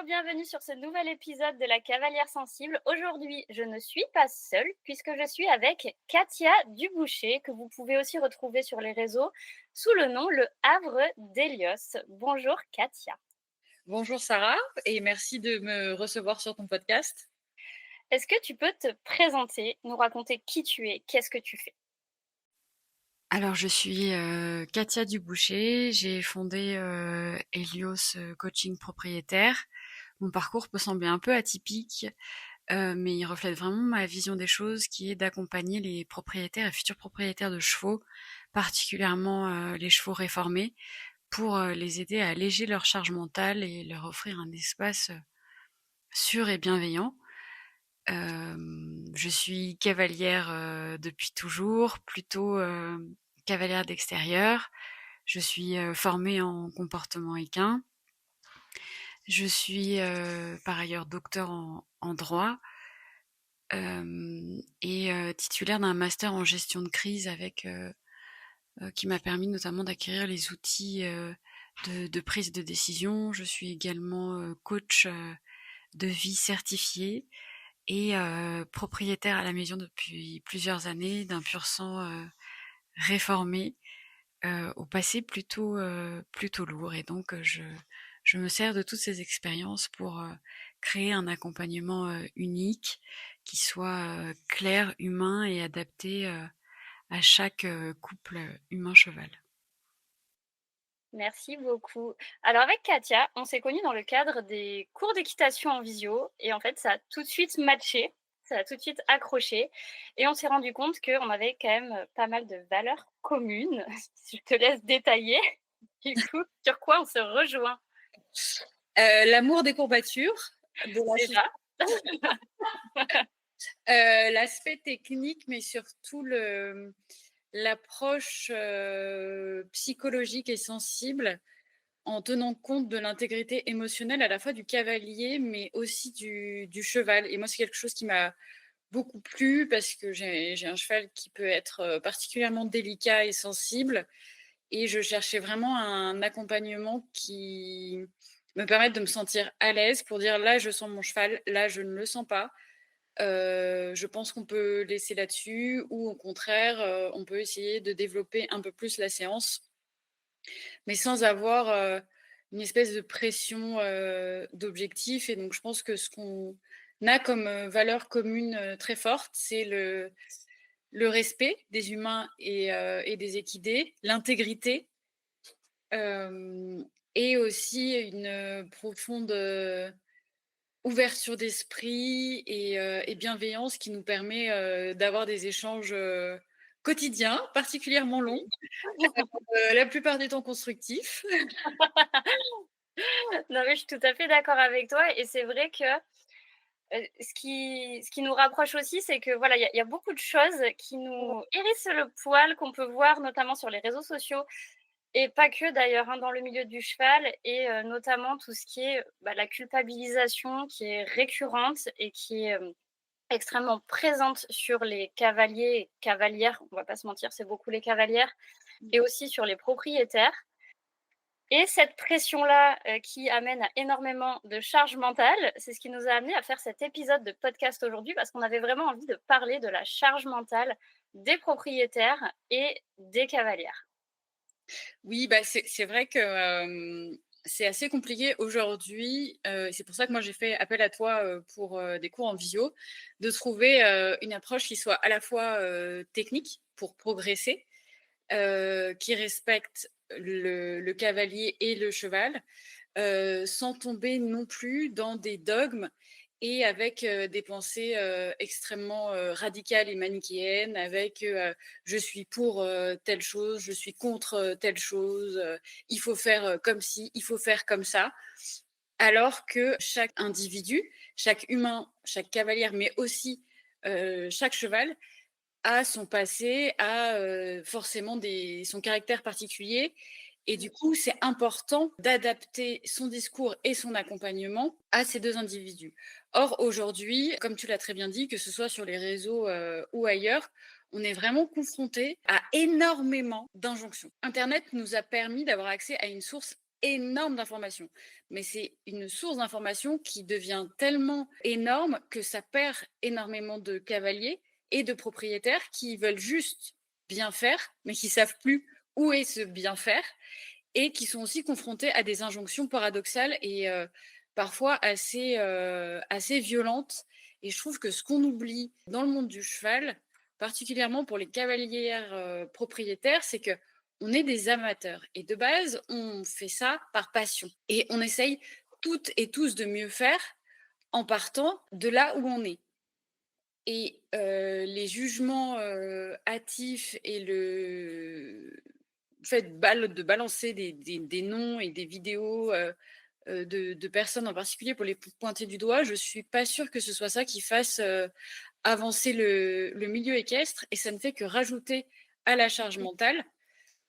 bienvenue sur ce nouvel épisode de la Cavalière Sensible. Aujourd'hui, je ne suis pas seule puisque je suis avec Katia Duboucher, que vous pouvez aussi retrouver sur les réseaux sous le nom Le Havre d'Hélios. Bonjour Katia. Bonjour Sarah et merci de me recevoir sur ton podcast. Est-ce que tu peux te présenter, nous raconter qui tu es, qu'est-ce que tu fais? Alors je suis, Katia Duboucher, j'ai fondé, Helios, Coaching Propriétaire. Mon parcours peut sembler un peu atypique, mais il reflète vraiment ma vision des choses qui est d'accompagner les propriétaires et futurs propriétaires de chevaux, particulièrement, les chevaux réformés, pour, les aider à alléger leur charge mentale et leur offrir un espace, sûr et bienveillant. Je suis cavalière depuis toujours, plutôt cavalière d'extérieur. Je suis formée en comportement équin. Je suis par ailleurs docteur en droit et titulaire d'un master en gestion de crise qui m'a permis notamment d'acquérir les outils de prise de décision. Je suis également coach de vie certifié et propriétaire à la maison depuis plusieurs années d'un pur sang réformé, au passé plutôt lourd. Et donc je me sers de toutes ces expériences pour créer un accompagnement unique qui soit clair, humain et adapté à chaque couple humain-cheval. Merci beaucoup. Alors avec Katia, on s'est connus dans le cadre des cours d'équitation en visio et en fait ça a tout de suite matché, ça a tout de suite accroché et on s'est rendu compte qu'on avait quand même, pas mal de valeurs communes. Je te laisse détailler. Du coup, sur quoi on se rejoint L'amour des courbatures, de la déjà? l'aspect technique, mais surtout l'approche, psychologique et sensible en tenant compte de l'intégrité émotionnelle à la fois du cavalier, mais aussi du cheval. Et moi, c'est quelque chose qui m'a beaucoup plu parce que j'ai un cheval qui peut être, particulièrement délicat et sensible. Et je cherchais vraiment un accompagnement qui me permette de me sentir à l'aise pour dire: «Là, je sens mon cheval, là, je ne le sens pas. Je pense qu'on peut laisser là-dessus» ou au contraire, on peut essayer de développer un peu plus la séance, mais sans avoir, une espèce de pression, d'objectif. Et donc je pense que ce qu'on a comme, valeur commune, très forte, c'est le respect des humains et des équidés, l'intégrité. Hem Et aussi une, profonde, ouverture d'esprit et bienveillance qui nous permet, d'avoir des échanges, quotidiens, particulièrement longs, la plupart du temps constructifs. Non mais je suis tout à fait d'accord avec toi et c'est vrai que, ce qui nous rapproche aussi, c'est que voilà, il y a beaucoup de choses qui nous hérissent le poil, qu'on peut voir notamment sur les réseaux sociaux. Et pas que d'ailleurs, hein, dans le milieu du cheval et notamment tout ce qui est, bah, la culpabilisation qui est récurrente et qui est, extrêmement présente sur les cavaliers et cavalières, on va pas se mentir, c'est beaucoup les cavalières et aussi sur les propriétaires et cette pression-là, qui amène à énormément de charge mentale, c'est ce qui nous a amené à faire cet épisode de podcast aujourd'hui parce qu'on avait vraiment envie de parler de la charge mentale des propriétaires et des cavalières. Oui, bah, c'est vrai que, c'est assez compliqué aujourd'hui, c'est pour ça que moi j'ai fait appel à toi, pour, des cours en visio, de trouver, une approche qui soit à la fois, technique pour progresser, qui respecte le cavalier et le cheval, sans tomber non plus dans des dogmes et avec, des pensées, extrêmement, radicales et manichéennes avec, «Je suis pour, telle chose, je suis contre, telle chose, il faut faire, comme ci, il faut faire comme ça». Alors que chaque individu, chaque humain, chaque cavalière, mais aussi, chaque cheval a son passé, a, forcément son caractère particulier. Et du coup, c'est important d'adapter son discours et son accompagnement à ces 2 individus. Or, aujourd'hui, comme tu l'as très bien dit, que ce soit sur les réseaux, ou ailleurs, on est vraiment confronté à énormément d'injonctions. Internet nous a permis d'avoir accès à une source énorme d'informations. Mais c'est une source d'informations qui devient tellement énorme que ça perd énormément de cavaliers et de propriétaires qui veulent juste bien faire, mais qui savent plus où est ce bien faire et qui sont aussi confrontés à des injonctions paradoxales et parfois assez violentes. Et je trouve que ce qu'on oublie dans le monde du cheval, particulièrement pour les cavalières propriétaires, c'est que on est des amateurs. Et de base, on fait ça par passion. Et on essaye toutes et tous de mieux faire en partant de là où on est. Et les jugements hâtifs et le fait de balancer des noms et des vidéos de personnes en particulier pour les pointer du doigt, je ne suis pas sûre que ce soit ça qui fasse avancer le milieu équestre. Et ça ne fait que rajouter à la charge mentale.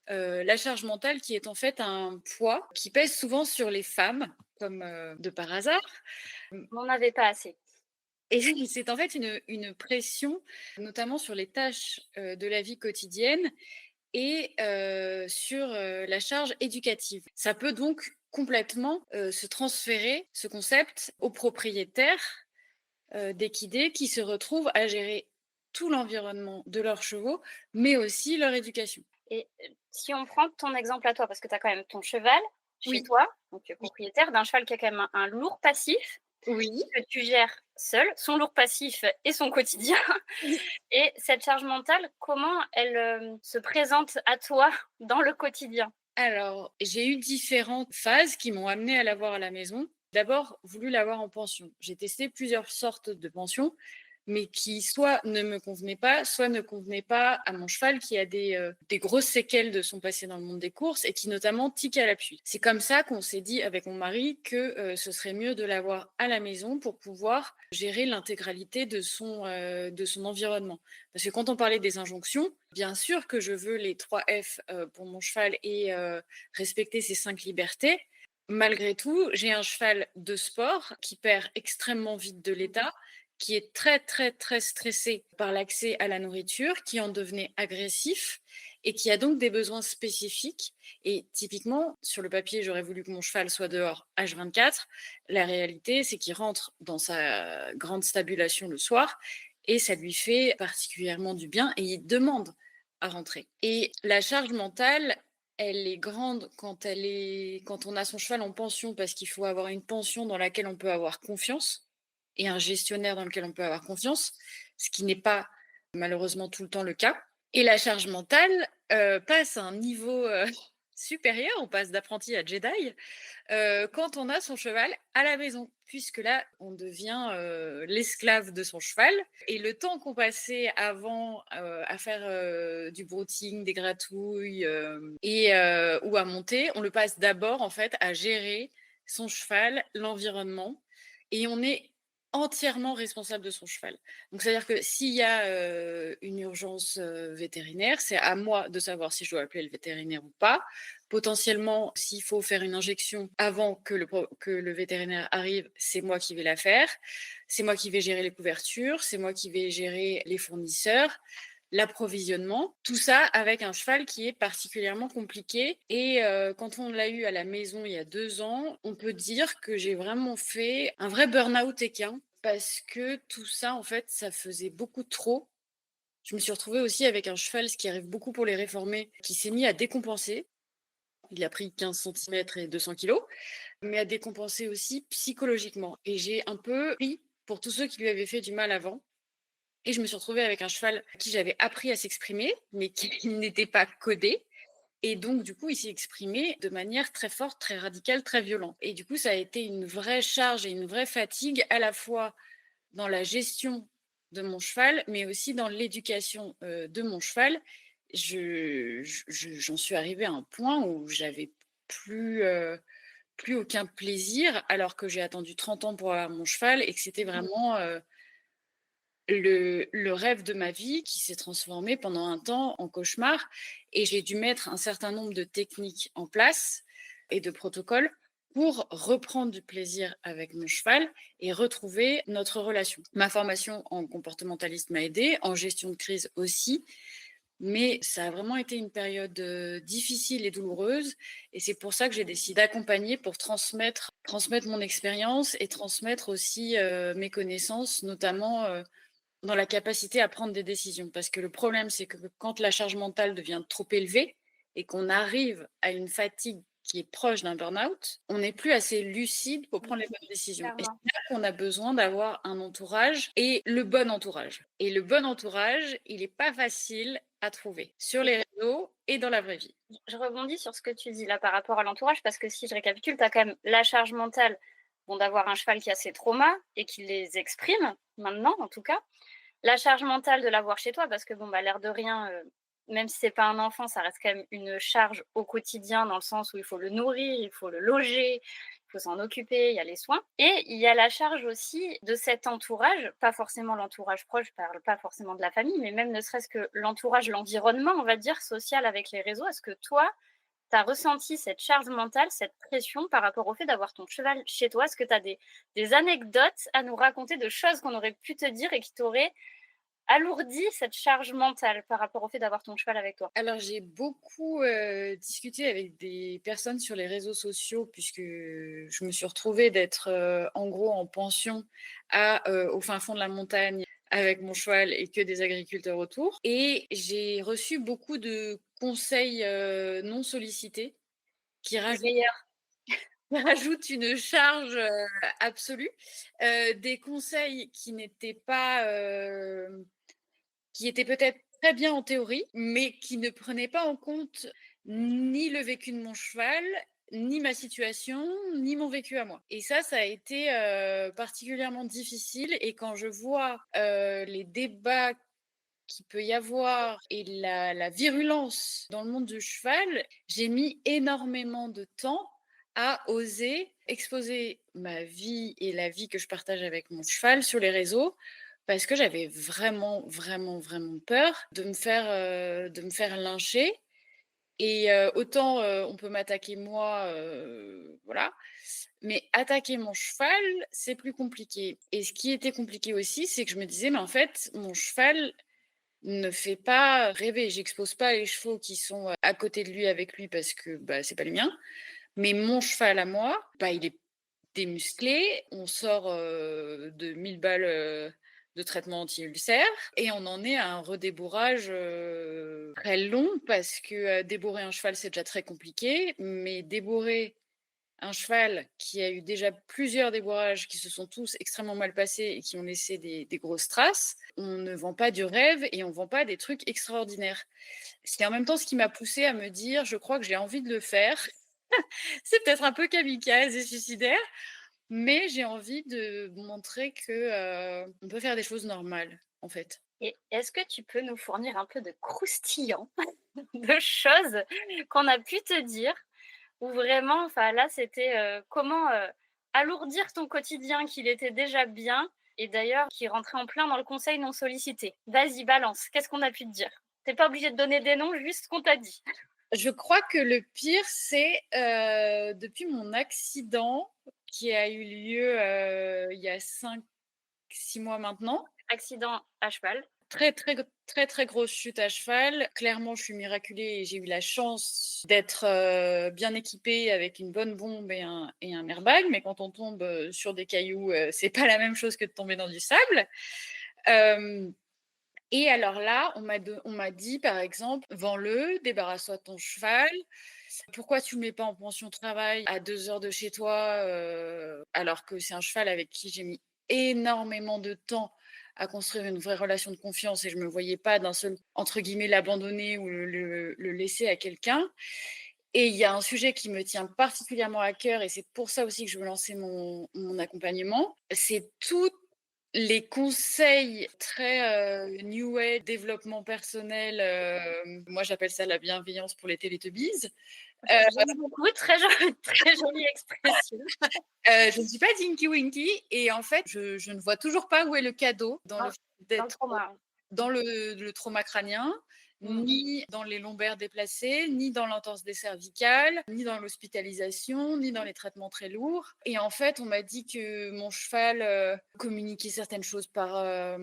La charge mentale qui est en fait un poids qui pèse souvent sur les femmes, comme de par hasard. On n'en avait pas assez. Et c'est en fait une pression, notamment sur les tâches de la vie quotidienne et sur la charge éducative. Ça peut donc complètement se transférer, ce concept, aux propriétaires d'équidés qui se retrouvent à gérer tout l'environnement de leurs chevaux, mais aussi leur éducation. Et si on prend ton exemple à toi, parce que tu as quand même ton cheval chez Oui, toi, donc tu es oui, propriétaire d'un cheval qui a quand même un lourd passif oui. que tu gères seul, son lourd passif et son quotidien. Et cette charge mentale, comment elle se présente à toi dans le quotidien? Alors, j'ai eu différentes phases qui m'ont amenée à l'avoir à la maison. D'abord, voulu l'avoir en pension. J'ai testé plusieurs sortes de pensions, mais qui soit ne me convenaient pas, soit ne convenaient pas à mon cheval qui a des grosses séquelles de son passé dans le monde des courses et qui notamment tique à l'appui. C'est comme ça qu'on s'est dit avec mon mari que ce serait mieux de l'avoir à la maison pour pouvoir gérer l'intégralité de son environnement. Parce que quand on parlait des injonctions, bien sûr que je veux les 3 F pour mon cheval et respecter ses 5 libertés. Malgré tout, j'ai un cheval de sport qui perd extrêmement vite de l'état, qui est très, très, très stressé par l'accès à la nourriture, qui en devenait agressif et qui a donc des besoins spécifiques. Et typiquement, sur le papier, j'aurais voulu que mon cheval soit dehors H24. La réalité, c'est qu'il rentre dans sa grande stabulation le soir et ça lui fait particulièrement du bien et il demande à rentrer. Et la charge mentale, elle est grande quand on a son cheval en pension parce qu'il faut avoir une pension dans laquelle on peut avoir confiance et un gestionnaire dans lequel on peut avoir confiance, ce qui n'est pas malheureusement tout le temps le cas. Et la charge mentale passe à un niveau supérieur, on passe d'apprenti à Jedi, quand on a son cheval à la maison, puisque là, on devient l'esclave de son cheval. Et le temps qu'on passait avant à faire du brooding, des gratouilles ou à monter, on le passe d'abord en fait à gérer son cheval, l'environnement, et on est entièrement responsable de son cheval. Donc, c'est-à-dire que s'il y a une urgence vétérinaire, c'est à moi de savoir si je dois appeler le vétérinaire ou pas. Potentiellement, s'il faut faire une injection avant que le vétérinaire arrive, c'est moi qui vais la faire. C'est moi qui vais gérer les couvertures, c'est moi qui vais gérer les fournisseurs, l'approvisionnement. Tout ça avec un cheval qui est particulièrement compliqué. Et quand on l'a eu à la maison il y a 2 ans, on peut dire que j'ai vraiment fait un vrai burn-out équin parce que tout ça, en fait, ça faisait beaucoup trop. Je me suis retrouvée aussi avec un cheval, ce qui arrive beaucoup pour les réformés, qui s'est mis à décompenser. Il a pris 15 centimètres et 200 kilos, mais à décompenser aussi psychologiquement. Et j'ai un peu pris pour tous ceux qui lui avaient fait du mal avant. Et je me suis retrouvée avec un cheval à qui j'avais appris à s'exprimer, mais qui n'était pas codé. Et donc, du coup, il s'est exprimé de manière très forte, très radicale, très violente. Et du coup, ça a été une vraie charge et une vraie fatigue, à la fois dans la gestion de mon cheval, mais aussi dans l'éducation de mon cheval. J'en suis arrivée à un point où j'avais plus, plus aucun plaisir, alors que j'ai attendu 30 ans pour avoir mon cheval et que c'était vraiment le rêve de ma vie qui s'est transformé pendant un temps en cauchemar. Et j'ai dû mettre un certain nombre de techniques en place et de protocoles pour reprendre du plaisir avec mon cheval et retrouver notre relation. Ma formation en comportementaliste m'a aidée, en gestion de crise aussi, Mais ça a vraiment été une période difficile et douloureuse. Et c'est pour ça que j'ai décidé d'accompagner pour transmettre mon expérience et transmettre aussi mes connaissances, notamment dans la capacité à prendre des décisions. Parce que le problème, c'est que quand la charge mentale devient trop élevée et qu'on arrive à une fatigue qui est proche d'un burn-out, on n'est plus assez lucide pour prendre les bonnes décisions. Et Clairement. c'est là qu'on a besoin d'avoir un entourage et le bon entourage. Et le bon entourage, il n'est pas facile à trouver sur les réseaux et dans la vraie vie. Je rebondis sur ce que tu dis là par rapport à l'entourage, parce que si je récapitule, tu as quand même la charge mentale, bon, d'avoir un cheval qui a ses traumas et qui les exprime, maintenant en tout cas. La charge mentale de l'avoir chez toi, parce que bon, bah, l'air de rien, même si c'est pas un enfant, ça reste quand même une charge au quotidien, dans le sens où il faut le nourrir, il faut le loger, il faut s'en occuper, il y a les soins. Et il y a la charge aussi de cet entourage, pas forcément l'entourage proche, je parle pas forcément de la famille, mais même ne serait-ce que l'entourage, l'environnement, on va dire, social avec les réseaux. Est-ce que toi, tu as ressenti cette charge mentale, cette pression par rapport au fait d'avoir ton cheval chez toi? Est-ce que tu as des anecdotes à nous raconter de choses qu'on aurait pu te dire et qui t'auraient alourdi cette charge mentale par rapport au fait d'avoir ton cheval avec toi? Alors, j'ai beaucoup discuté avec des personnes sur les réseaux sociaux, puisque je me suis retrouvée d'être en gros en pension au fin fond de la montagne avec mon cheval et que des agriculteurs autour. Et j'ai reçu beaucoup de conseils non sollicités qui Les rajoutent, meilleurs. qui rajoutent une charge absolue. Des conseils qui étaient peut-être très bien en théorie, mais qui ne prenaient pas en compte ni le vécu de mon cheval, ni ma situation, ni mon vécu à moi. Et ça a été particulièrement difficile. Et quand je vois les débats qu'il peut y avoir et la virulence dans le monde du cheval, j'ai mis énormément de temps à oser exposer ma vie et la vie que je partage avec mon cheval sur les réseaux parce que j'avais vraiment, vraiment, vraiment peur de me faire lyncher. Et autant on peut m'attaquer moi, voilà, mais attaquer mon cheval, c'est plus compliqué. Et ce qui était compliqué aussi, c'est que je me disais, mais en fait, mon cheval ne fait pas rêver. J'expose pas les chevaux qui sont à côté de lui avec lui parce que bah, c'est pas le mien. Mais mon cheval à moi, bah, il est démusclé. On sort de 1000 balles de traitement anti-ulcère et on en est à un redébourrage très long parce que débourrer un cheval, c'est déjà très compliqué. Mais débourrer un cheval qui a eu déjà plusieurs débourrages qui se sont tous extrêmement mal passés et qui ont laissé des grosses traces, on ne vend pas du rêve et on ne vend pas des trucs extraordinaires. C'est en même temps ce qui m'a poussée à me dire, je crois que j'ai envie de le faire. C'est peut-être un peu kamikaze et suicidaire, mais j'ai envie de montrer que on peut faire des choses normales, en fait. Et est-ce que tu peux nous fournir un peu de croustillant, de choses qu'on a pu te dire, ou vraiment, enfin là, c'était, comment, alourdir ton quotidien qu'il était déjà bien et d'ailleurs qui rentrait en plein dans le conseil non sollicité? Vas-y, balance, qu'est-ce qu'on a pu te dire? Tu es pas obligé de donner des noms, juste ce qu'on t'a dit. Je crois que le pire, c'est depuis mon accident qui a eu lieu il y a 5-6 mois maintenant. Accident à cheval. Très, très, très, très grosse chute à cheval. Clairement, je suis miraculée et j'ai eu la chance d'être bien équipée avec une bonne bombe et un airbag. Mais quand on tombe sur des cailloux, c'est pas la même chose que de tomber dans du sable. Et alors là, on m'a dit, par exemple, vends-le, débarrasse-toi de ton cheval. Pourquoi tu ne le mets pas en pension travail à 2 heures de chez toi, alors que c'est un cheval avec qui j'ai mis énormément de temps à construire une vraie relation de confiance et je ne me voyais pas d'un seul, entre guillemets, l'abandonner ou le laisser à quelqu'un. Et il y a un sujet qui me tient particulièrement à cœur et c'est pour ça aussi que je veux lancer mon accompagnement. C'est tout les conseils très new age, développement personnel, moi j'appelle ça la bienveillance pour les Teletubbies. J'aime beaucoup, très jolie très jolie expression. Je ne suis pas Tinky Winky et en fait, je ne vois toujours pas où est le cadeau dans le Dans fait dans le d'être trauma. dans le trauma crânien ni dans les lombaires déplacés, ni dans l'entorse des cervicales, ni dans l'hospitalisation, ni dans les traitements très lourds. Et en fait, on m'a dit que mon cheval communiquait certaines choses par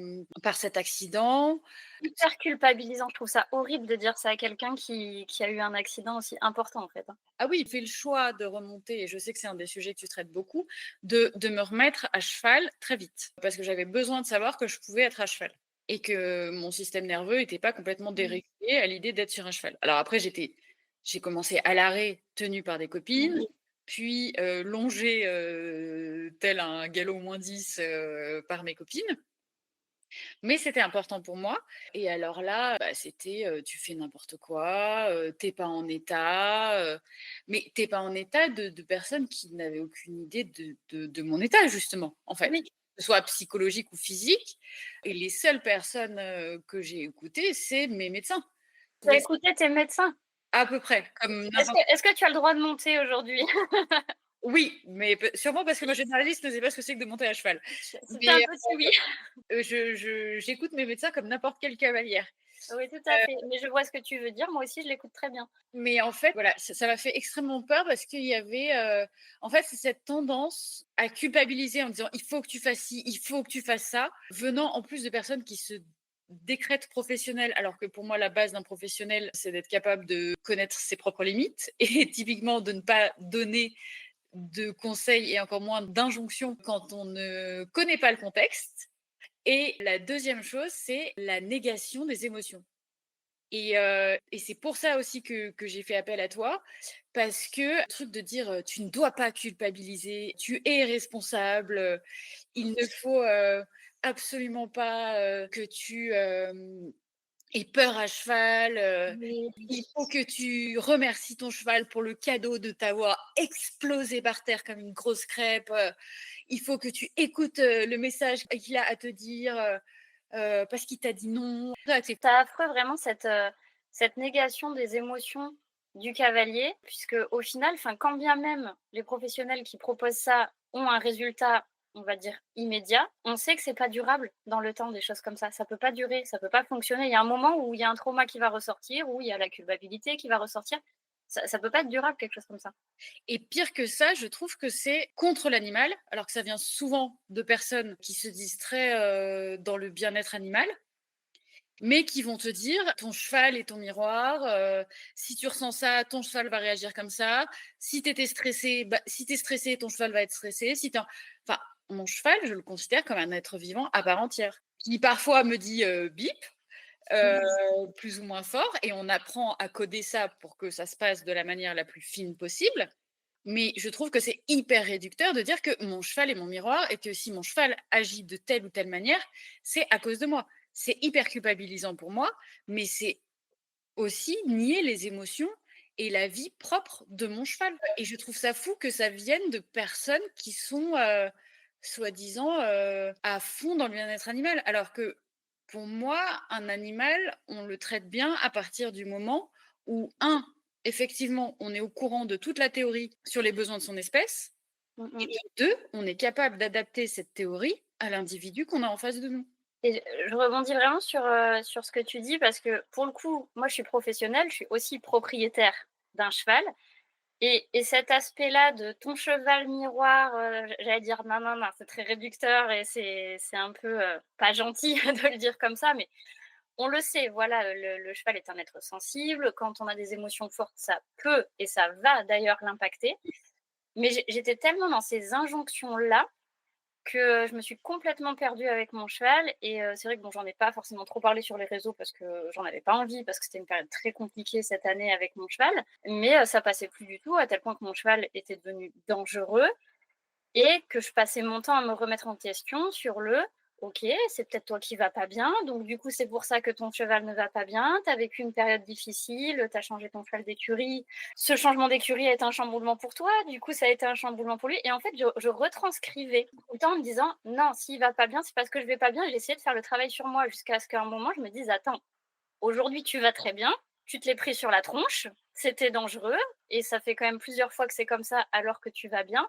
cet accident. Hyper culpabilisant. Je trouve ça horrible de dire ça à quelqu'un qui a eu un accident aussi important, en fait, hein. Ah oui, il fait le choix de remonter, et je sais que c'est un des sujets que tu traites beaucoup, de me remettre à cheval très vite. Parce que j'avais besoin de savoir que je pouvais être à cheval. Et que mon système nerveux n'était pas complètement dérégulé à l'idée d'être sur un cheval. Alors après, j'ai commencé à l'arrêt, tenue par des copines, puis longée tel un galop -10 par mes copines. Mais c'était important pour moi. Et alors là, c'était tu fais n'importe quoi, t'es pas en état. Mais t'es pas en état de personnes qui n'avaient aucune idée de mon état, justement, en fait, Oui, que ce soit psychologique ou physique. Et les seules personnes que j'ai écoutées, c'est mes médecins. tu as Mais écouté tes médecins. à peu près, comme Est-ce n'importe. que est-ce que tu as le droit de monter aujourd'hui? Oui, mais sûrement parce que ma généraliste ne sait pas ce que c'est que de monter à cheval. C'était un Mais petit oui. j'écoute mes médecins comme n'importe quelle cavalière. Oui, tout à fait. Mais je vois ce que tu veux dire. Moi aussi, je l'écoute très bien. Mais en fait, voilà, ça m'a fait extrêmement peur parce qu'il y avait, en fait, c'est cette tendance à culpabiliser en disant: «Il faut que tu fasses ci, il faut que tu fasses ça», venant en plus de personnes qui se décrètent professionnelles, alors que pour moi, la base d'un professionnel, c'est d'être capable de connaître ses propres limites et typiquement de ne pas donner de conseils et encore moins d'injonctions quand on ne connaît pas le contexte. Et la deuxième chose, c'est la négation des émotions. Et c'est pour ça aussi que j'ai fait appel à toi, parce que le truc de dire, «Tu ne dois pas culpabiliser, tu es responsable, il ne faut, absolument pas, que tu, aies peur à cheval, Oui. il faut que tu remercies ton cheval pour le cadeau de t'avoir explosé par terre comme une grosse crêpe, il faut que tu écoutes, le message qu'il a à te dire, parce qu'il t'a dit non». C'est C'est affreux vraiment cette négation des émotions du cavalier, puisque au final, enfin, quand bien même les professionnels qui proposent ça ont un résultat, on va dire immédiat, on sait que c'est pas durable dans le temps, des choses comme ça. Ça peut pas durer, ça peut pas fonctionner. Il y a un moment où il y a un trauma qui va ressortir, où il y a la culpabilité qui va ressortir. Ça peut pas être durable quelque chose comme ça. Et pire que ça, je trouve que c'est contre l'animal, alors que ça vient souvent de personnes qui se disent très, dans le bien-être animal, mais qui vont te dire: «Ton cheval est ton miroir, si tu ressens ça, ton cheval va réagir comme ça. Si tu étais stressé, si tu es stressé, ton cheval va être stressé. Si tu enfin, mon cheval, je le considère comme un être vivant à part entière, qui parfois me dit, bip, heu, plus ou moins fort, et on apprend à coder ça pour que ça se passe de la manière la plus fine possible. Mais je trouve que c'est hyper réducteur de dire que mon cheval est mon miroir et que si mon cheval agit de telle ou telle manière, c'est à cause de moi. C'est hyper culpabilisant pour moi, mais c'est aussi nier les émotions et la vie propre de mon cheval. Et je trouve ça fou que ça vienne de personnes qui sont soi-disant à fond dans le bien-être animal. Alors que pour moi, un animal, on le traite bien à partir du moment où, un, effectivement, on est au courant de toute la théorie sur les besoins de son espèce, Mmh et mh. deux, on est capable d'adapter cette théorie à l'individu qu'on a en face de nous. Et je rebondis vraiment sur ce que tu dis parce que pour le coup, moi je suis professionnelle, je suis aussi propriétaire d'un cheval et cet aspect-là de ton cheval miroir, j'allais dire non, non, non, c'est très réducteur et c'est un peu, pas gentil de le dire comme ça, mais on le sait, voilà, le cheval est un être sensible. Quand on a des émotions fortes, ça peut et ça va d'ailleurs l'impacter. Mais j'étais tellement dans ces injonctions-là que je me suis complètement perdue avec mon cheval et c'est vrai que bon, j'en ai pas forcément trop parlé sur les réseaux parce que j'en avais pas envie, parce que c'était une période très compliquée cette année avec mon cheval. Mais ça passait plus du tout, à tel point que mon cheval était devenu dangereux et que je passais mon temps à me remettre en question sur le: «OK, c'est peut-être toi qui vas pas bien, donc du coup, c'est pour ça que ton cheval ne va pas bien. Tu as vécu une période difficile, tu as changé ton cheval d'écurie. Ce changement d'écurie a été un chamboulement pour toi, du coup, ça a été un chamboulement pour lui» et en fait, je retranscrivais tout le temps en me disant: «Non, s'il va pas bien, c'est parce que je vais pas bien». J'ai essayé de faire le travail sur moi jusqu'à ce qu'à un moment, je me dise: «Attends, aujourd'hui, tu vas très bien, tu te l'es pris sur la tronche, c'était dangereux et ça fait quand même plusieurs fois que c'est comme ça alors que tu vas bien».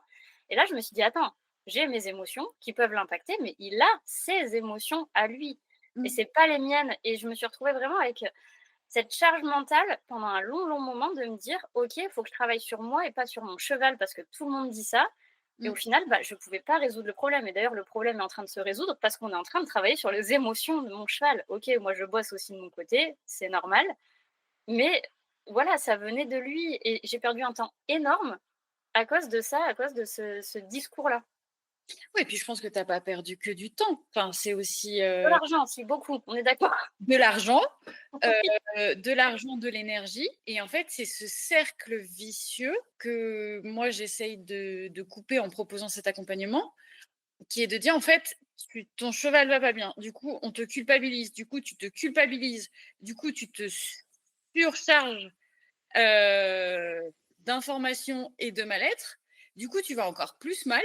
Et là, je me suis dit: «Attends, j'ai mes émotions qui peuvent l'impacter, mais il a ses émotions à lui et Mm. c'est pas les miennes». Et je me suis retrouvée vraiment avec, cette charge mentale pendant un long, long moment de me dire: «OK, il faut que je travaille sur moi et pas sur mon cheval parce que tout le monde dit ça». Et au Mmh. final, bah, je ne pouvais pas résoudre le problème et d'ailleurs le problème est en train de se résoudre parce qu'on est en train de travailler sur les émotions de mon cheval. OK, moi je bosse aussi de mon côté, c'est normal, mais voilà, ça venait de lui et j'ai perdu un temps énorme à cause de ça, à cause de ce discours-là. Ouais, puis je pense que tu as pas perdu que du temps. Enfin, c'est aussi, De l'argent aussi, beaucoup, on est d'accord? de l'argent, Oui, de l'énergie et en fait, c'est ce cercle vicieux que moi j'essaye de couper en proposant cet accompagnement, qui est de dire en fait, ton cheval va pas bien, du coup on te culpabilise, du coup tu te culpabilises, du coup tu te surcharges d'informations et de mal-être, du coup tu vas encore plus mal,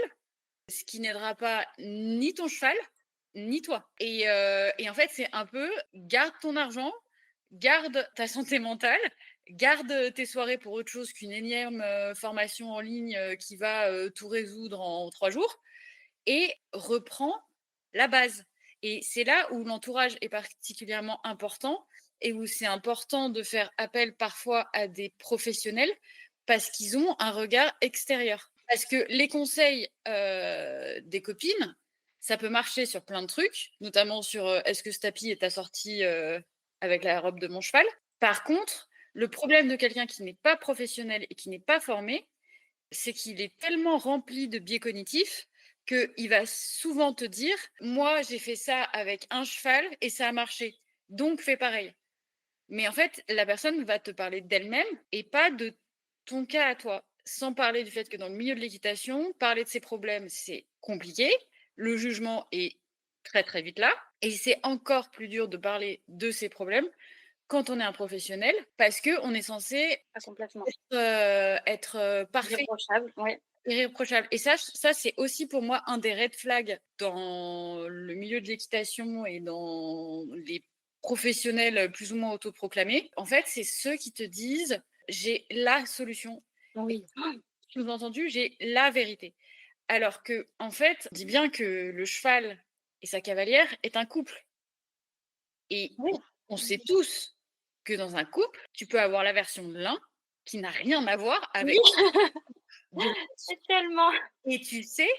ce qui n'aidera pas ni ton cheval, ni toi. Et en fait, c'est un peu garde ton argent, garde ta santé mentale, garde tes soirées pour autre chose qu'une énième formation en ligne qui va tout résoudre en 3 jours et reprends la base. Et c'est là où l'entourage est particulièrement important et où c'est important de faire appel parfois à des professionnels parce qu'ils ont un regard extérieur. Parce que les conseils des copines, ça peut marcher sur plein de trucs, notamment sur est-ce que ce tapis est assorti avec la robe de mon cheval. Par contre, le problème de quelqu'un qui n'est pas professionnel et qui n'est pas formé, c'est qu'il est tellement rempli de biais cognitifs qu'il va souvent te dire: «Moi, j'ai fait ça avec un cheval et ça a marché, donc fais pareil». Mais en fait, la personne va te parler d'elle-même et pas de ton cas à toi. Sans parler du fait que dans le milieu de l'équitation, parler de ses problèmes, c'est compliqué. Le jugement est très, très vite là et c'est encore plus dur de parler de ses problèmes quand on est un professionnel parce qu'on est censé ah complètement. être, parfait. Irréprochable, oui. Irréprochable et ça, c'est aussi pour moi un des red flags dans le milieu de l'équitation et dans les professionnels, plus ou moins autoproclamés. En fait, c'est ceux qui te disent: «J'ai la solution» et Oui. sous-entendu: «J'ai la vérité». Alors que en fait, on dit bien que le cheval et sa cavalière est un couple et Oui, on sait tous que dans un couple, tu peux avoir la version de l'un qui n'a rien à voir oui, avec de l'autre. c'est tellement Et tu sais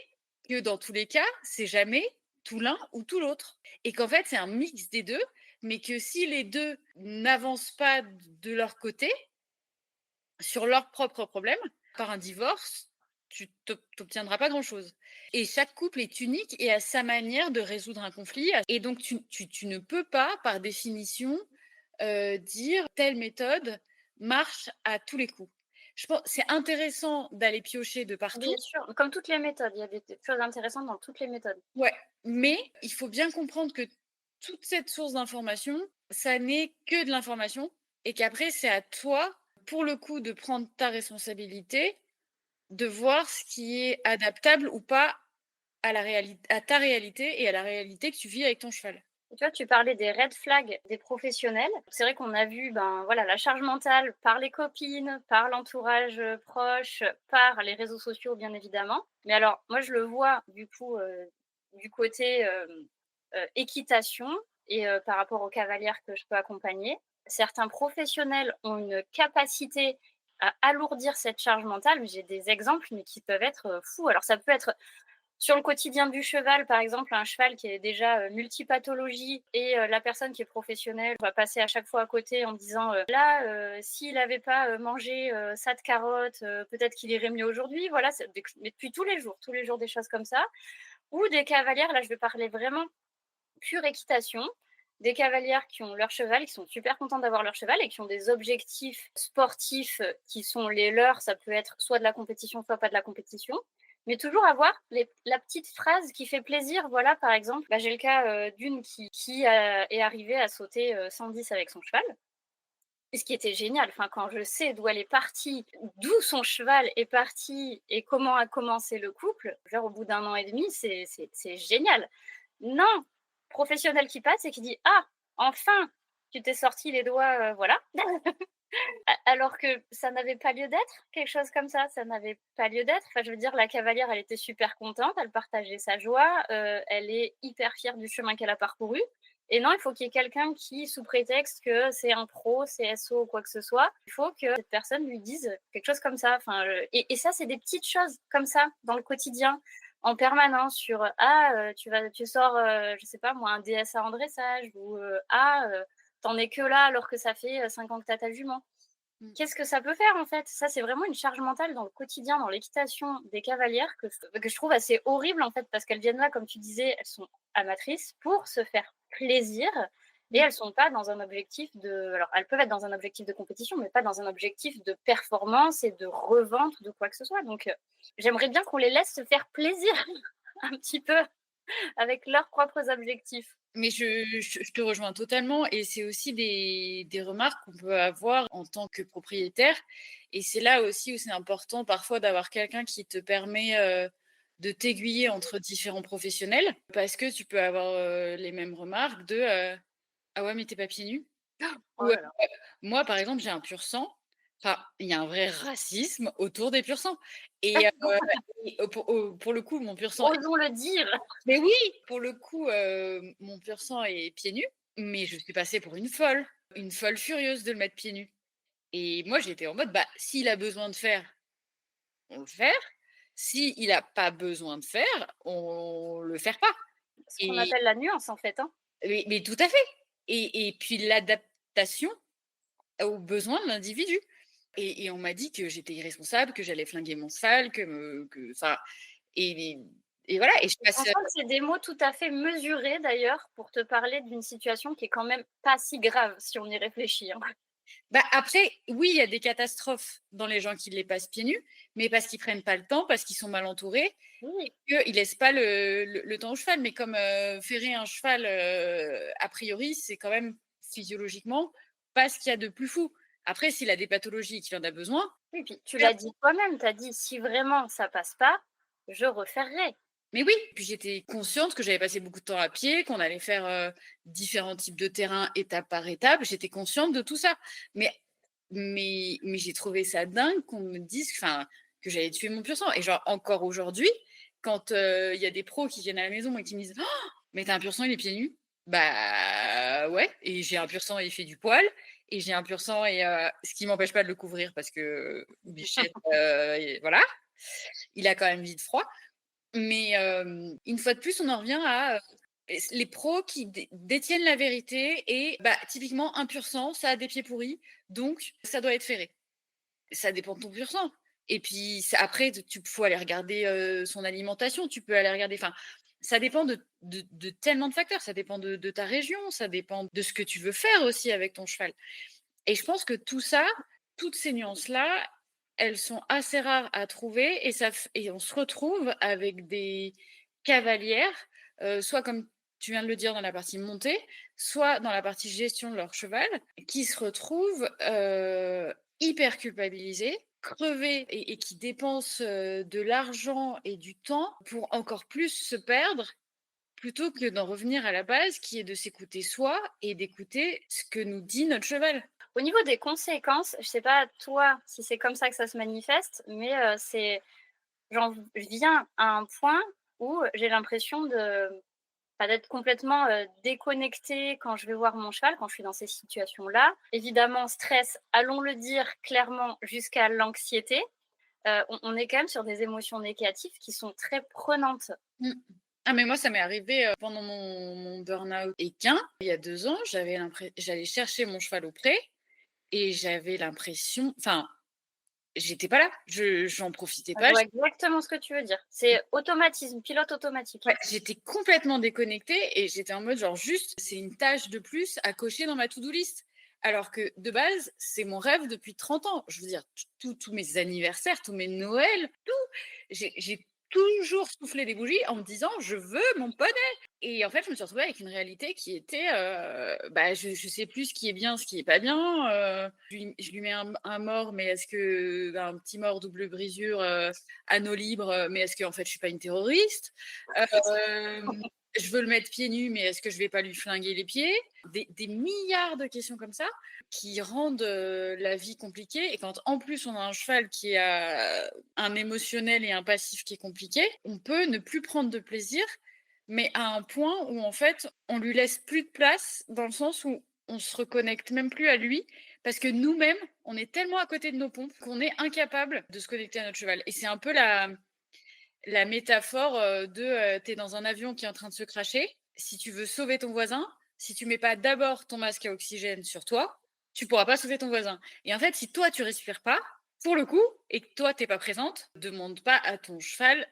que dans tous les cas, c'est jamais tout l'un ou tout l'autre. Et qu'en fait, c'est un mix des 2, mais que si les 2 n'avancent pas de leur côté, sur leurs propres problèmes, par un divorce, tu obtiendras pas grand-chose. Et chaque couple est unique et a sa manière de résoudre un conflit. Et donc tu ne peux pas, par définition, dire: «Telle méthode marche à tous les coups». Je pense c'est intéressant d'aller piocher de partout. bien sûr, comme toutes les méthodes, il y a des choses intéressantes dans toutes les méthodes. Ouais, mais il faut bien comprendre que toute cette source d'information, ça n'est que de l'information et qu'après, c'est à toi, pour le coup, de prendre ta responsabilité, de voir ce qui est adaptable ou pas à ta réalité et à la réalité que tu vis avec ton cheval. Et tu vois, tu parlais des red flags des professionnels. C'est vrai qu'on a vu, ben, voilà, la charge mentale par les copines, par l'entourage, proche, par les réseaux sociaux, bien évidemment. Mais alors, moi, je le vois, du coup, du côté, équitation et par rapport aux cavalières que je peux accompagner. Certains professionnels ont une capacité à alourdir cette charge mentale, mais j'ai des exemples, mais qui peuvent être, fous. Alors ça peut être sur le quotidien du cheval, par exemple, un cheval qui est déjà, multipathologie et la personne qui est professionnelle va passer à chaque fois à côté en disant, «Là, s'il n'avait pas, mangé, ça de carottes, peut-être qu'il irait mieux aujourd'hui». Voilà, c'est mais depuis tous les jours des choses comme ça. Ou des cavalières, là je vais parler vraiment pure équitation, des cavalières qui ont leur cheval, qui sont super contentes d'avoir leur cheval et qui ont des objectifs sportifs qui sont les leurs. Ça peut être soit de la compétition, soit pas de la compétition. Mais toujours avoir la petite phrase qui fait plaisir. Voilà, par exemple, bah, j'ai le cas d'une qui est arrivée à sauter 110 avec son cheval. Et ce qui était génial, enfin, quand je sais d'où elle est partie, d'où son cheval est parti et comment a commencé le couple, genre au bout d'un an et demi, c'est génial. Non, professionnel qui passe et qui dit: «Ah, enfin, tu t'es sorti les doigts, voilà». Alors que ça n'avait pas lieu d'être, quelque chose comme ça n'avait pas lieu d'être. Enfin, je veux dire, la cavalière, elle était super contente, elle partageait sa joie, elle est hyper fière du chemin qu'elle a parcouru Et non, il faut qu'il y ait quelqu'un qui, sous prétexte que c'est un pro, CSO ou quoi que ce soit, il faut que cette personne lui dise quelque chose comme ça. Enfin, et ça, c'est des petites choses comme ça dans le quotidien, en permanence sur tu sors, je sais pas moi, un DSA en dressage ou t'en es que là alors que ça fait 5 ans que t'as ta jument. Mmh. Qu'est-ce que ça peut faire en fait? Ça, c'est vraiment une charge mentale dans le quotidien, dans l'équitation des cavalières que je trouve assez horrible en fait, parce qu'elles viennent là, comme tu disais, elles sont amatrices pour se faire plaisir et Mmh. elles sont pas dans un objectif de. Alors, elles peuvent être dans un objectif de compétition, mais pas dans un objectif de performance et de revente de quoi que ce soit. Donc, j'aimerais bien qu'on les laisse se faire plaisir un petit peu avec leurs propres objectifs. Mais je te rejoins totalement et c'est aussi des remarques qu'on peut avoir en tant que propriétaire et c'est là aussi où c'est important parfois d'avoir quelqu'un qui te permet, de t'aiguiller entre différents professionnels parce que tu peux avoir, les mêmes remarques «Ah ouais, mais tu es pas pieds nus?» Oh ou, là là. moi, par exemple, j'ai un pur sang. Enfin, il y a un vrai racisme autour des pur sang et pour le coup, mon pur sang Osons le dire. mais oui, pour le coup, mon pur sang est pieds nus, mais je suis passée pour une folle furieuse de le mettre pieds nus et moi, j'étais en mode: «Bah, s'il a besoin de faire, on le fait. S'il a pas besoin de faire, on le fait pas» Ce qu'on et appelle la nuance en fait, hein. mais tout à fait et puis l'adaptation aux besoins de l'individu et on m'a dit que j'étais irresponsable, que j'allais flinguer mon cheval, que enfin et et voilà et je Je passe. pense pas que c'est des mots tout à fait mesurés d'ailleurs pour te parler d'une situation qui est quand même pas si grave si on y réfléchit, hein. Bah, après, oui, il y a des catastrophes dans les gens qui les passent pieds nus, mais parce qu'ils prennent pas le temps, parce qu'ils sont mal entourés, Oui, qu'ils laissent pas le temps au cheval. Mais comme, ferrer un cheval, a priori, c'est quand même physiologiquement pas ce qu'il y a de plus fou. Après, s'il a des pathologies et qu'il en a besoin, oui, puis tu l'as dit toi-même, tu as dit: «Si vraiment ça passe pas, je referrai». mais oui, puis j'étais consciente que j'avais passé beaucoup de temps à pied, qu'on allait faire, différents types de terrain étape par étape. J'étais consciente de tout ça. Mais mais j'ai trouvé ça dingue qu'on me dise enfin, que j'allais tuer mon pur sang et genre encore aujourd'hui, quand, il y a des pros qui viennent à la maison et qui me disent: «Oh, mais tu as un pur sang, il est pieds nus?» Bah, ouais et j'ai un pur sang et il fait du poil et j'ai un pur sang et ce qui m'empêche pas de le couvrir parce que Bichette, et voilà, il a quand même vite froid. Mais une fois de plus, on en revient à, les pros qui détiennent la vérité et bah, typiquement un pur sang, ça a des pieds pourris, donc ça doit être ferré. Ça dépend de ton pur sang et puis ça après tu faut aller regarder, son alimentation, tu peux aller regarder enfin, ça dépend de tellement de facteurs. Ça dépend de ta région, ça dépend de ce que tu veux faire aussi avec ton cheval et je pense que tout ça, toutes ces nuances-là, elles sont assez rares à trouver et ça f et on se retrouve avec des cavalières, soit comme tu viens de le dire dans la partie montée, soit dans la partie gestion de leur cheval, qui se retrouvent, hyper culpabilisées, crevées et qui dépensent, de l'argent et du temps pour encore plus se perdre, plutôt que d'en revenir à la base qui est de s'écouter soi et d'écouter ce que nous dit notre cheval. Au niveau des conséquences, je sais pas toi si c'est comme ça que ça se manifeste, mais j'en viens à un point où j'ai l'impression d'être complètement, déconnectée quand je vais voir mon cheval, quand je suis dans ces situations-là. Évidemment, stress, allons le dire clairement, jusqu'à l'anxiété. On est quand même sur des émotions négatives qui sont très prenantes. Mmh. Ah mais moi ça m'est arrivé, pendant mon burn-out équin, il y a 2 ans, j'allais chercher mon cheval au pré et j'avais l'impression enfin, j'étais pas là, j'en profitais Je pas, vois exactement ce que tu veux dire. C'est automatisme, pilote automatique. ouais, j'étais complètement déconnectée et j'étais en mode genre juste, c'est une tâche de plus à cocher dans ma to-do list. Alors que de base, c'est mon rêve depuis 30 ans. Je veux dire, tous mes anniversaires, tous mes Noëls, tout, j'ai toujours soufflé des bougies en me disant: «Je veux mon poney» et en fait, je me suis retrouvée avec une réalité qui était, bah, je sais plus ce qui est bien, ce qui est pas bien, je lui mets un mors, mais est-ce que un petit mors double brisure, anneau libre, mais est-ce qu'en fait, je suis pas une terroriste? Hem, je veux le mettre pieds nus, mais est-ce que je vais pas lui flinguer les pieds? Des milliards de questions comme ça qui rendent, la vie compliquée et quand en plus on a un cheval qui a un émotionnel et un passif qui est compliqué, on peut ne plus prendre de plaisir, mais à un point où en fait, on lui laisse plus de place dans le sens où on se reconnecte même plus à lui parce que nous-mêmes, on est tellement à côté de nos pompes qu'on est incapable de se connecter à notre cheval. Et c'est un peu la métaphore de tu es dans un avion qui est en train de se crasher. Si tu veux sauver ton voisin, si tu mets pas d'abord ton masque à oxygène sur toi, tu pourras pas sauver ton voisin. Et en fait, si toi, tu respires pas, pour le coup, et que toi, t'es pas présente, demande pas à ton cheval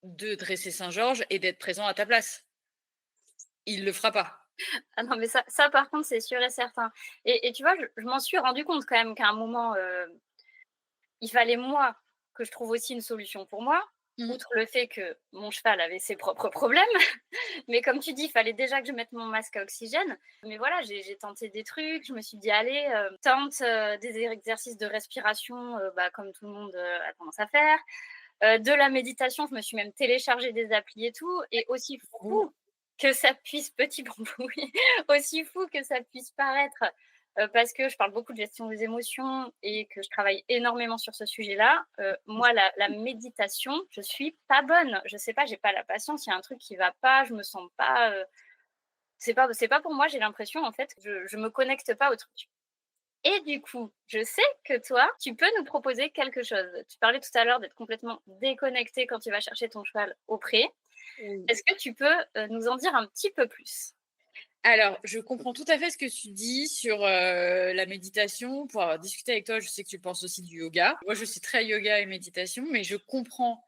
de dresser Saint-Georges et d'être présent à ta place. Il le fera pas. Ah non, mais ça par contre, c'est sûr et certain. Et tu vois, je m'en suis rendu compte quand même qu'à un moment, il fallait moi, que je trouve aussi une solution pour moi, Mmh. outre le fait que mon cheval avait ses propres problèmes. Mais comme tu dis, il fallait déjà que je mette mon masque à oxygène. Mais voilà, j'ai tenté des trucs, je me suis dit: «Allez, tente, des exercices de respiration», bah, comme tout le monde, a tendance à faire. De la méditation, je me suis même téléchargé des applis et tout. Et aussi Mmh. fou que ça puisse petit bambou, oui, aussi fou que ça puisse paraître, parce que je parle beaucoup de gestion des émotions et que je travaille énormément sur ce sujet-là. Moi, la méditation, je suis pas bonne. Je sais pas, j'ai pas la patience, il y a un truc qui va pas, je me sens pas, c'est pas pour moi, j'ai l'impression en fait, je me connecte pas au truc. Et du coup, je sais que toi, tu peux nous proposer quelque chose. Tu parlais tout à l'heure d'être complètement déconnecté quand tu vas chercher ton cheval au pré. Oui. Est-ce que tu peux, nous en dire un petit peu plus? Alors, je comprends tout à fait ce que tu dis sur, la méditation. Pour avoir discuté avec toi, je sais que tu penses aussi du yoga. Moi, je suis très yoga et méditation, mais je comprends,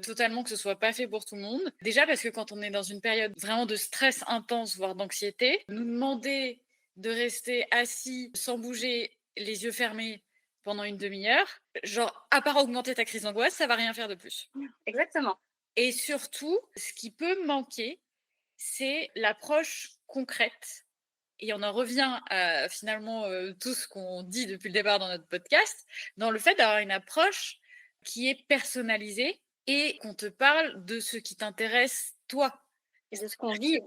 totalement que ce soit pas fait pour tout le monde. Déjà parce que quand on est dans une période vraiment de stress intense, voire d'anxiété, nous demander de rester assis sans bouger, les yeux fermés pendant une demi heure, genre, à part augmenter ta crise d'angoisse, ça va rien faire de plus. Exactement. Et surtout, ce qui peut manquer, c'est l'approche concrète et on en revient à finalement, tout ce qu'on dit depuis le départ dans notre podcast, dans le fait d'avoir une approche qui est personnalisée et qu'on te parle de ce qui t'intéresse toi. Et de ce qu'on vit.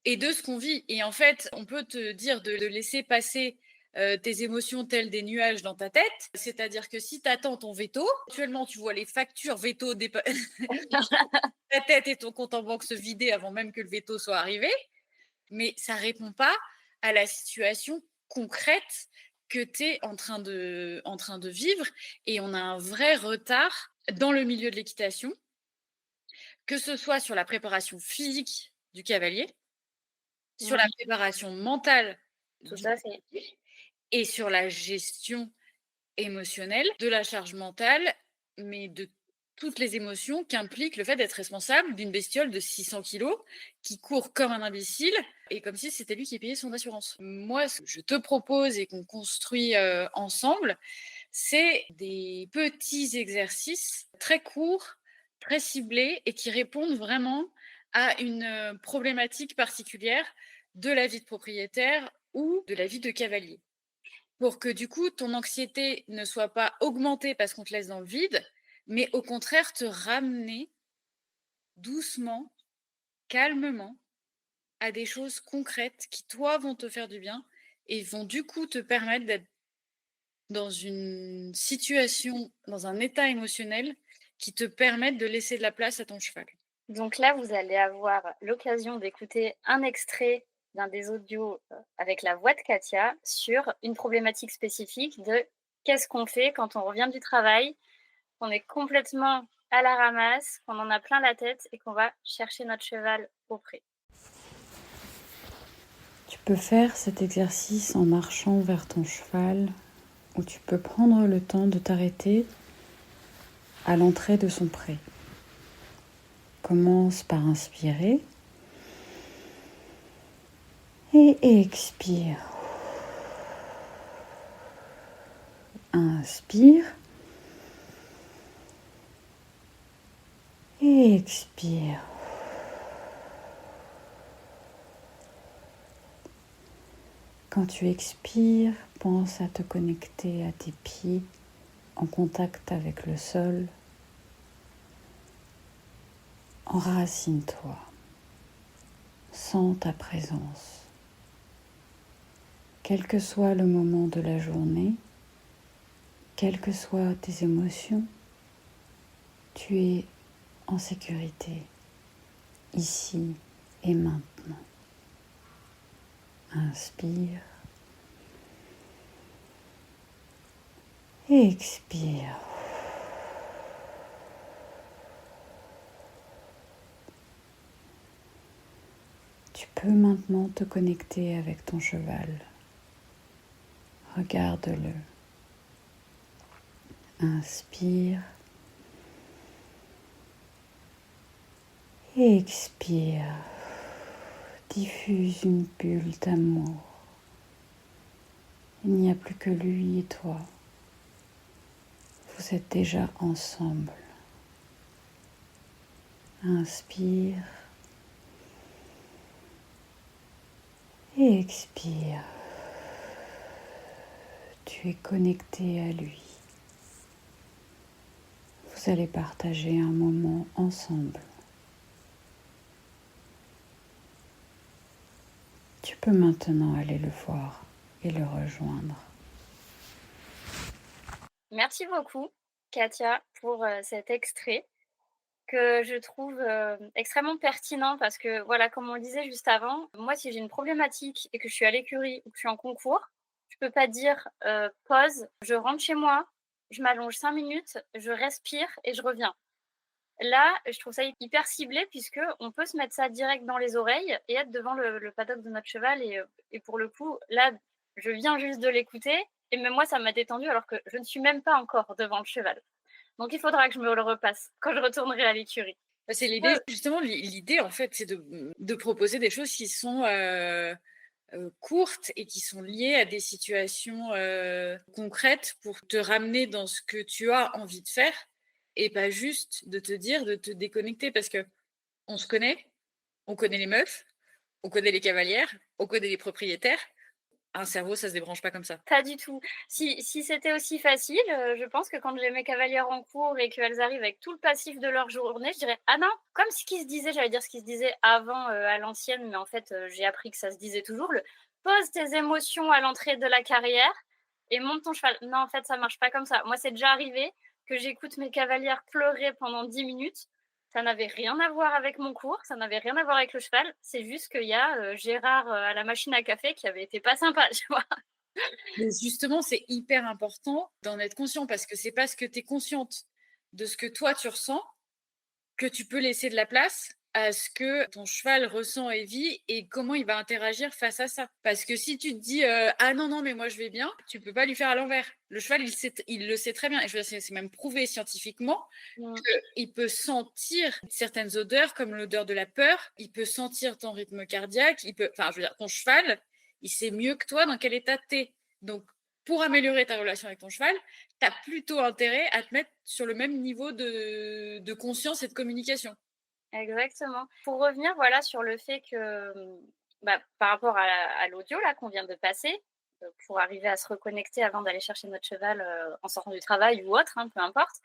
Et de ce qu'on vit. Et en fait, on peut te dire de laisser passer tes émotions telles des nuages dans ta tête. C'est-à-dire que si tu attends ton veto, actuellement, tu vois les factures veto ta tête et ton compte en banque se vider avant même que le veto soit arrivé. Mais ça répond pas à la situation concrète que tu es en train de vivre. Et on a un vrai retard dans le milieu de l'équitation, que ce soit sur la préparation physique du cavalier, sur la Ouais, préparation mentale tout du à fait. cavalier et sur la gestion émotionnelle de la charge mentale, mais de toutes les émotions qu'implique le fait d'être responsable d'une bestiole de 600 kilos qui court comme un imbécile et comme si c'était lui qui payait son assurance. Moi, ce que je te propose et qu'on construit ensemble, c'est des petits exercices très courts, très ciblés et qui répondent vraiment à une problématique particulière de la vie de propriétaire ou de la vie de cavalier. Pour que du coup, ton anxiété ne soit pas augmentée parce qu'on te laisse dans le vide, mais au contraire te ramener doucement, calmement, à des choses concrètes qui, toi, vont te faire du bien et vont du coup te permettre d'être dans une situation, dans un état émotionnel qui te permette de laisser de la place à ton cheval. Donc là, vous allez avoir l'occasion d'écouter un extrait d'un des audios, avec la voix de Katia sur une problématique spécifique de qu'est-ce qu'on fait quand on revient du travail, qu'on est complètement à la ramasse, qu'on en a plein la tête et qu'on va chercher notre cheval au pré. Tu peux faire cet exercice en marchant vers ton cheval ou tu peux prendre le temps de t'arrêter à l'entrée de son pré. Commence par inspirer et expire. Inspire et expire. Quand tu expires, pense à te connecter à tes pieds en contact avec le sol. Enracine-toi. Sens ta présence. Quel que soit le moment de la journée, quelles que soient tes émotions, tu es en sécurité. ici et maintenant. Inspire et expire. Tu peux maintenant te connecter avec ton cheval. Regarde-le. Inspire et expire. Diffuse une bulle d'amour. Il n'y a plus que lui et toi. Vous êtes déjà ensemble. Inspire et expire. Tu es connecté à lui. Vous allez partager un moment ensemble. Tu peux maintenant aller le voir et le rejoindre. Merci beaucoup, Katia, pour cet extrait que je trouve extrêmement pertinent parce que, voilà, comme on le disait juste avant, moi, si j'ai une problématique et que je suis à l'écurie ou que je suis en concours, je peux pas dire pause, je rentre chez moi, je m'allonge 5 minutes, je respire et je reviens. Là, je trouve ça hyper ciblé puisque on peut se mettre ça direct dans les oreilles et être devant le paddock de notre cheval et pour le coup, là, je viens juste de l'écouter et même moi, ça m'a détendue alors que je ne suis même pas encore devant le cheval. Donc il faudra que je me le repasse quand je retournerai à l'écurie. Bah, c'est l'idée, justement, l'idée, en fait, c'est de proposer des choses qui sont courtes et qui sont liées à des situations concrètes pour te ramener dans ce que tu as envie de faire et pas juste de te dire de te déconnecter parce que on se connaît, on connaît les meufs, on connaît les cavalières, on connaît les propriétaires. Un cerveau, ça se débranche pas comme ça. Pas du tout. Si c'était aussi facile, je pense que quand j'ai mes cavalières en cours et qu'elles arrivent avec tout le passif de leur journée, je dirais: «Ah non!» comme ce qui se disait, j'allais dire ce qui se disait avant, à l'ancienne, mais en fait, j'ai appris que ça se disait toujours, le: «Pose tes émotions à l'entrée de la carrière et monte ton cheval». Non, en fait, ça marche pas comme ça. Moi, c'est déjà arrivé que j'écoute mes cavalières pleurer pendant 10 minutes. Ça n'avait rien à voir avec mon cours, ça n'avait rien à voir avec le cheval. C'est juste qu'il y a, Gérard, à la machine à café qui avait été pas sympa, tu vois? Mais justement, c'est hyper important d'en être conscient parce que c'est parce que tu es consciente de ce que toi tu ressens que tu peux laisser de la place à ce que ton cheval ressent et vit et comment il va interagir face à ça. Parce que si tu te dis ah non, non, mais moi je vais bien, tu peux pas lui faire à l'envers. Le cheval, il le sait très bien. Et je veux dire, c'est même prouvé scientifiquement Mmh. qu'il peut sentir certaines odeurs comme l'odeur de la peur, il peut sentir ton rythme cardiaque, enfin, je veux dire, ton cheval, il sait mieux que toi dans quel état tu es. Donc, pour améliorer ta relation avec ton cheval, tu as plutôt intérêt à te mettre sur le même niveau de conscience et de communication. Exactement. Pour revenir, voilà, sur le fait que, bah, par rapport à l'audio là qu'on vient de passer, pour arriver à se reconnecter avant d'aller chercher notre cheval, en sortant du travail ou autre, hein, peu importe.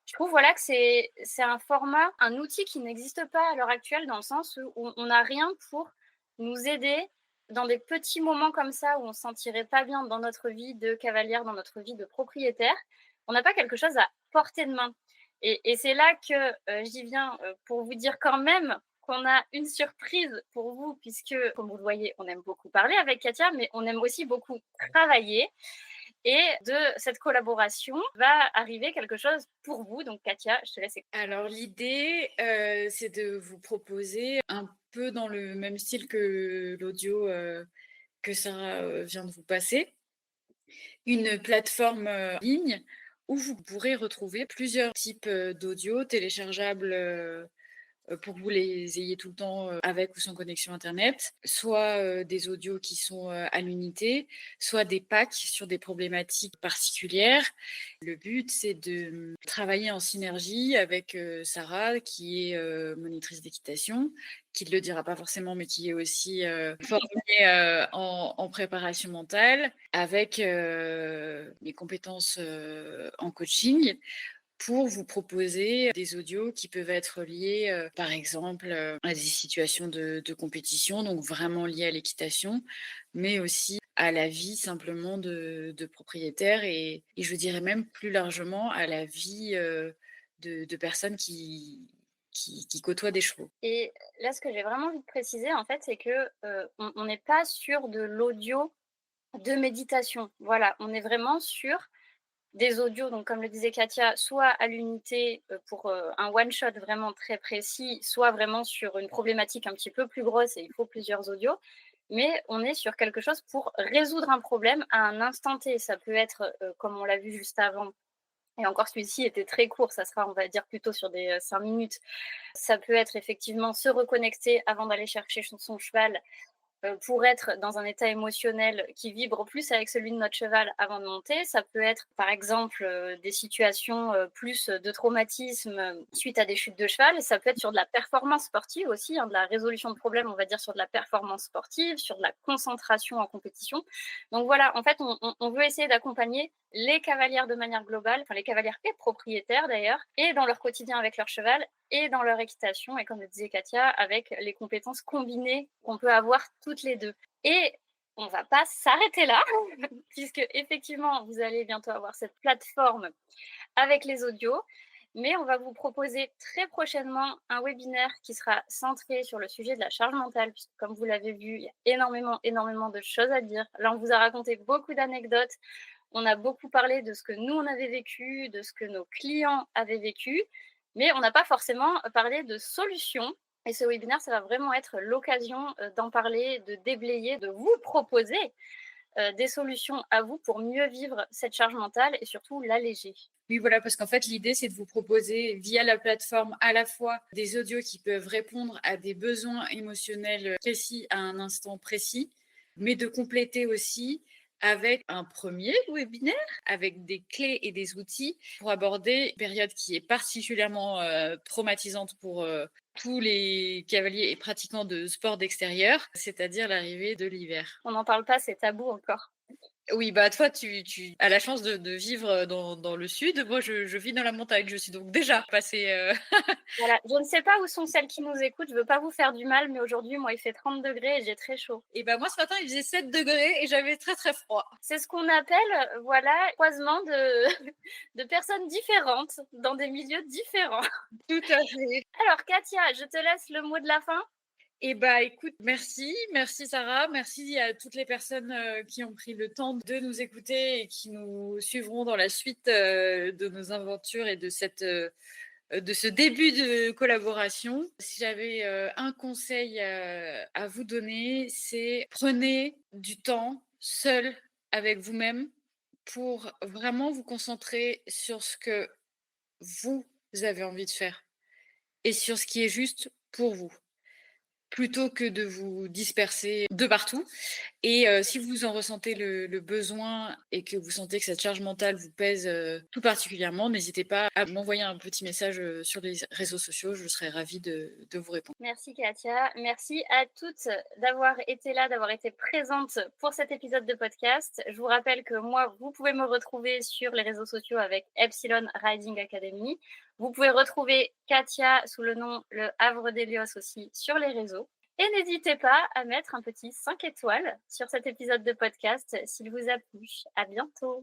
Je trouve, voilà, que c'est un format, un outil qui n'existe pas à l'heure actuelle dans le sens où on n'a rien pour nous aider dans des petits moments comme ça où on se sentirait pas bien dans notre vie de cavalière, dans notre vie de propriétaire. On n'a pas quelque chose à portée de main et c'est là que, j'y viens, pour vous dire quand même qu'on a une surprise pour vous puisque, comme vous le voyez, on aime beaucoup parler avec Katia, mais on aime aussi beaucoup travailler et de cette collaboration va arriver quelque chose pour vous. Donc Katia, je te laisse écouter. Alors l'idée, c'est de vous proposer un peu dans le même style que l'audio, que Sarah, vient de vous passer, une plateforme, en ligne où vous pourrez retrouver plusieurs types, d'audio téléchargeables, pour que vous les ayez tout le temps, avec ou sans connexion internet. Soit, des audios qui sont, à l'unité, soit des packs sur des problématiques particulières. Le but, c'est de, travailler en synergie avec, Sarah qui est, monitrice d'équitation, qui ne le dira pas forcément, mais qui est aussi, formée, en préparation mentale avec, mes compétences, en coaching pour vous proposer des audios qui peuvent être liés, par exemple, à des situations de compétition, donc vraiment liées à l'équitation, mais aussi à la vie simplement de propriétaire et je dirais même plus largement à la vie, de personnes qui côtoient des chevaux. Et là, ce que j'ai vraiment envie de préciser, en fait, c'est que on n'est pas sur de l'audio de méditation. Voilà, on est vraiment sur des audios, donc comme le disait Katia, soit à l'unité pour un one-shot vraiment très précis, soit vraiment sur une problématique un petit peu plus grosse et il faut plusieurs audios. Mais on est sur quelque chose pour résoudre un problème à un instant T. Ça peut être, comme on l'a vu juste avant, et encore celui-ci était très court, ça sera, on va dire, plutôt sur des 5 minutes. Ça peut être effectivement se reconnecter avant d'aller chercher son cheval pour être dans un état émotionnel qui vibre plus avec celui de notre cheval avant de monter. Ça peut être, par exemple, des situations plus de traumatisme suite à des chutes de cheval. Ça peut être sur de la performance sportive aussi, hein, de la résolution de problèmes, on va dire, sur de la performance sportive, sur de la concentration en compétition. Donc voilà, en fait, on veut essayer d'accompagner les cavalières de manière globale, enfin les cavalières et propriétaires d'ailleurs, et dans leur quotidien avec leur cheval, et dans leur équitation, et comme le disait Katia, avec les compétences combinées qu'on peut avoir toutes les deux. Et on ne va pas s'arrêter là, puisque effectivement, vous allez bientôt avoir cette plateforme avec les audios, mais on va vous proposer très prochainement un webinaire qui sera centré sur le sujet de la charge mentale, puisque comme vous l'avez vu, il y a énormément de choses à dire. Là, on vous a raconté beaucoup d'anecdotes, on a beaucoup parlé de ce que nous, on avait vécu, de ce que nos clients avaient vécu, mais on n'a pas forcément parlé de solutions. Et ce webinaire, ça va vraiment être l'occasion d'en parler, de déblayer, de vous proposer des solutions à vous pour mieux vivre cette charge mentale et surtout l'alléger. Oui, voilà, parce qu'en fait, l'idée, c'est de vous proposer via la plateforme à la fois des audios qui peuvent répondre à des besoins émotionnels précis à un instant précis, mais de compléter aussi avec un premier webinaire, avec des clés et des outils pour aborder une période qui est particulièrement traumatisante pour tous les cavaliers et pratiquants de sport d'extérieur, c'est-à-dire l'arrivée de l'hiver. On n'en parle pas, c'est tabou encore. Oui, bah toi, tu as la chance de vivre dans le sud. Moi, je vis dans la montagne. Je suis donc déjà passée. Voilà, je ne sais pas où sont celles qui nous écoutent, je ne veux pas vous faire du mal, mais aujourd'hui, moi, il fait 30 degrés et j'ai très chaud. Et bah moi, ce matin, il faisait 7 degrés et j'avais très très froid. C'est ce qu'on appelle, voilà, croisement de, de personnes différentes dans des milieux différents. Tout à fait. Alors, Katia, je te laisse le mot de la fin. Et bah écoute, merci Sarah, merci à toutes les personnes qui ont pris le temps de nous écouter et qui nous suivront dans la suite de nos aventures et de ce début de collaboration. Si j'avais un conseil à vous donner, c'est prenez du temps seul avec vous-même pour vraiment vous concentrer sur ce que vous avez envie de faire et sur ce qui est juste pour vous, plutôt que de vous disperser de partout. Et si vous en ressentez le besoin et que vous sentez que cette charge mentale vous pèse tout particulièrement, n'hésitez pas à m'envoyer un petit message sur les réseaux sociaux. Je serais ravie de vous répondre. Merci Katia, merci à toutes d'avoir été là, d'avoir été présentes pour cet épisode de podcast. Je vous rappelle que moi, vous pouvez me retrouver sur les réseaux sociaux avec Epsilon Riding Academy. Vous pouvez retrouver Katia sous le nom Le Havre d'Hélios aussi sur les réseaux. Et n'hésitez pas à mettre un petit 5 étoiles sur cet épisode de podcast s'il vous a plu. À bientôt.